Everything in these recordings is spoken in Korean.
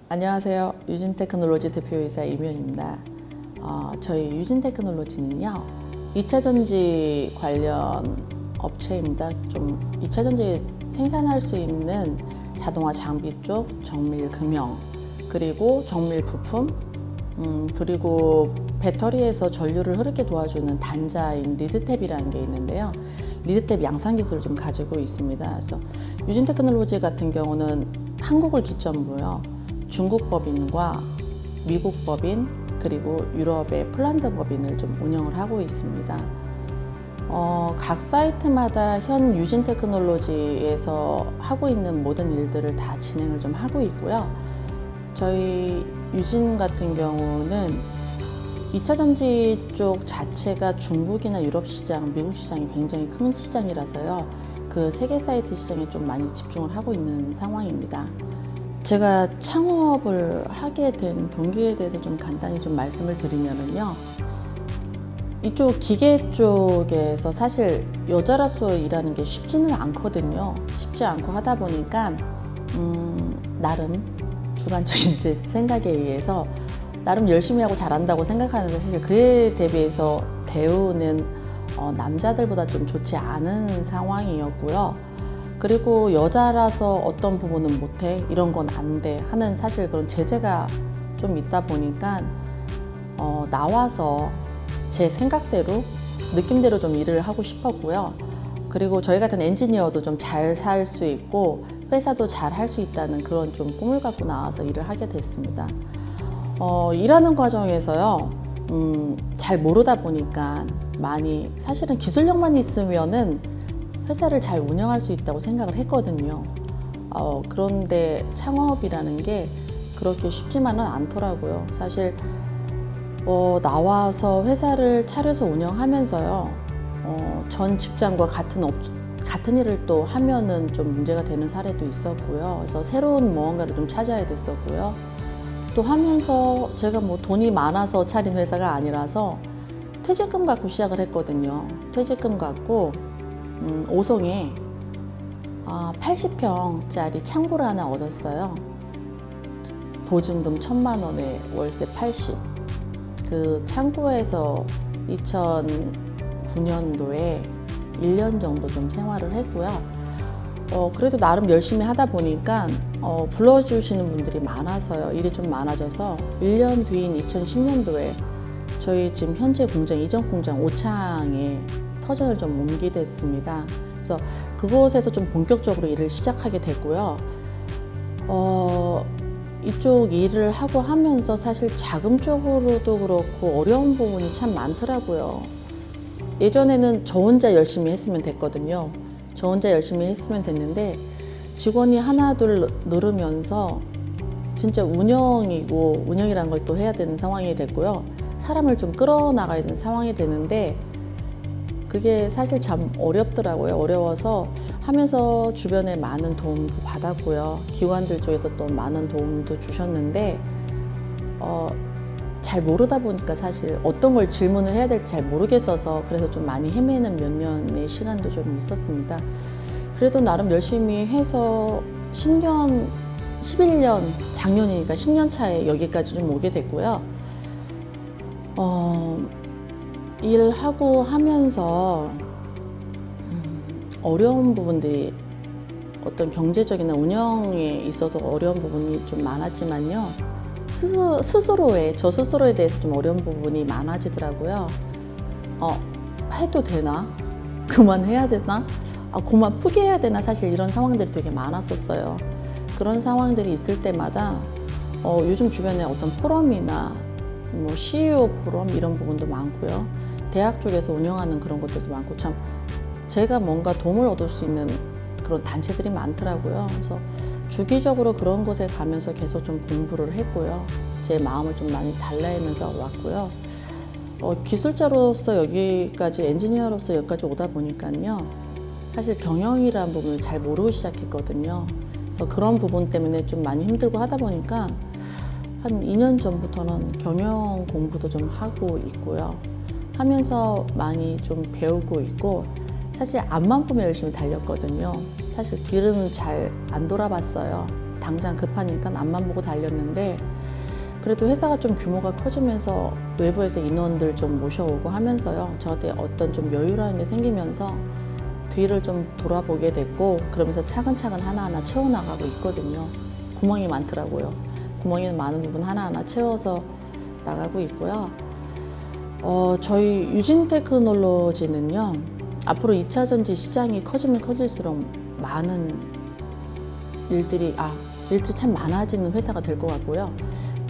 안녕하세요. 유진테크놀로지 대표이사 이면입니다. 저희 유진테크놀로지는요, 2차전지 관련 업체입니다. 좀 2차전지 생산할 수 있는 자동화 장비 쪽, 정밀 금형, 그리고 정밀 부품, 그리고 배터리에서 전류를 흐르게 도와주는 단자인 리드탭이라는 게 있는데요. 리드탭 양산 기술을 좀 가지고 있습니다. 그래서 유진테크놀로지 같은 경우는 한국을 기점으로요, 중국 법인과 미국 법인, 그리고 유럽의 폴란드 법인을 좀 운영을 하고 있습니다. 각 사이트마다 현 유진테크놀로지에서 하고 있는 모든 일들을 다 진행을 좀 하고 있고요. 저희 유진 같은 경우는 2차전지 쪽 자체가 중국이나 유럽 시장, 미국 시장이 굉장히 큰 시장이라서요. 그 세 개 사이트 시장에 좀 많이 집중을 하고 있는 상황입니다. 제가 창업을 하게 된 동기에 대해서 좀 간단히 좀 말씀을 드리면요. 이쪽 기계 쪽에서 사실 여자로서 일하는 게 쉽지는 않거든요. 쉽지 않고 하다 보니까 나름 주관적인 생각에 의해서 나름 열심히 하고 잘한다고 생각하는데, 사실 그에 대비해서 대우는 남자들보다 좀 좋지 않은 상황이었고요. 그리고 여자라서 어떤 부분은 못해, 이런 건 안 돼 하는 사실 그런 제재가 좀 있다 보니까 나와서 제 생각대로 느낌대로 좀 일을 하고 싶었고요. 그리고 저희 같은 엔지니어도 좀 잘 살 수 있고 회사도 잘 할 수 있다는 그런 좀 꿈을 갖고 나와서 일을 하게 됐습니다. 일하는 과정에서요, 잘 모르다 보니까 많이 사실은 기술력만 있으면은 회사를 잘 운영할 수 있다고 생각을 했거든요. 그런데 창업이라는 게 그렇게 쉽지만은 않더라고요. 사실 나와서 회사를 차려서 운영하면서요, 전 직장과 같은 일을 또 하면은 좀 문제가 되는 사례도 있었고요. 그래서 새로운 무언가를 좀 찾아야 됐었고요. 또 하면서 제가 뭐 돈이 많아서 차린 회사가 아니라서 퇴직금 갖고 시작을 했거든요. 퇴직금 갖고 오송에 80평짜리 창고를 하나 얻었어요. 보증금 1,000만 원에 월세 80. 그 창고에서 2009년도에 1년 정도 좀 생활을 했고요. 그래도 나름 열심히 하다 보니까 불러주시는 분들이 많아서요. 일이 좀 많아져서 1년 뒤인 2010년도에 저희 지금 현재 공장, 이전 공장 오창에 터전을 좀 옮기게 됐습니다. 그래서 그곳에서 좀 본격적으로 일을 시작하게 됐고요. 이쪽 일을 하고 하면서 사실 자금적으로도 그렇고 어려운 부분이 참 많더라고요. 예전에는 저 혼자 열심히 했으면 됐거든요. 저 혼자 열심히 했으면 됐는데 직원이 하나 둘 늘으면서 진짜 운영이란 걸 또 해야 되는 상황이 됐고요. 사람을 좀 끌어나가야 되는 상황이 되는데 그게 사실 참 어렵더라고요. 어려워서 하면서 주변에 많은 도움도 받았고요. 기관들 쪽에서 또 많은 도움도 주셨는데 잘 모르다 보니까 사실 어떤 걸 질문을 해야 될지 잘 모르겠어서 그래서 좀 많이 헤매는 몇 년의 시간도 좀 있었습니다. 그래도 나름 열심히 해서 10년, 11년, 작년이니까 10년 차에 여기까지 좀 오게 됐고요. 일하고 하면서 어려운 부분들이 어떤 경제적이나 운영에 있어서 어려운 부분이 좀 많았지만요. 저 스스로에 대해서 좀 어려운 부분이 많아지더라고요. 해도 되나? 그만해야 되나? 그만 포기해야 되나? 사실 이런 상황들이 되게 많았었어요. 그런 상황들이 있을 때마다 요즘 주변에 어떤 포럼이나 뭐 CEO 포럼 이런 부분도 많고요. 대학 쪽에서 운영하는 그런 것들도 많고, 참 제가 뭔가 도움을 얻을 수 있는 그런 단체들이 많더라고요. 그래서 주기적으로 그런 곳에 가면서 계속 좀 공부를 했고요. 제 마음을 좀 많이 달래면서 왔고요. 기술자로서 여기까지, 엔지니어로서 여기까지 오다 보니까요, 사실 경영이라는 부분을 잘 모르고 시작했거든요. 그래서 그런 부분 때문에 좀 많이 힘들고 하다 보니까 한 2년 전부터는 경영 공부도 좀 하고 있고요. 하면서 많이 좀 배우고 있고, 사실 앞만 보면 열심히 달렸거든요. 사실 뒤는 잘 안 돌아봤어요. 당장 급하니까 앞만 보고 달렸는데 그래도 회사가 좀 규모가 커지면서 외부에서 인원들 좀 모셔오고 하면서요. 저한테 어떤 좀 여유라는 게 생기면서 뒤를 좀 돌아보게 됐고 그러면서 차근차근 하나하나 채워나가고 있거든요. 구멍이 많더라고요. 구멍이 많은 부분 하나하나 채워서 나가고 있고요. 저희 유진 테크놀로지는요. 앞으로 2차 전지 시장이 커지면 커질수록 많은 일들이 참 많아지는 회사가 될 것 같고요.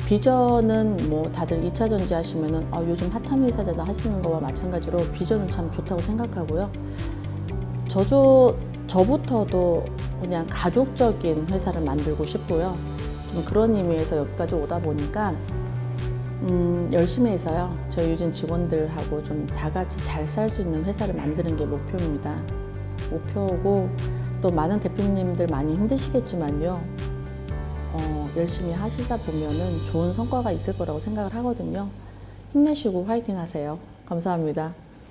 비전은 뭐 다들 2차 전지 하시면은 요즘 핫한 회사잖아 하시는 거와 마찬가지로 비전은 참 좋다고 생각하고요. 저부터도 그냥 가족적인 회사를 만들고 싶고요. 좀 그런 의미에서 여기까지 오다 보니까 열심히 해서요. 저희 유진 직원들하고 좀 다 같이 잘 살 수 있는 회사를 만드는 게 목표입니다. 목표고 또 많은 대표님들 많이 힘드시겠지만요. 열심히 하시다 보면은 좋은 성과가 있을 거라고 생각을 하거든요. 힘내시고 화이팅 하세요. 감사합니다.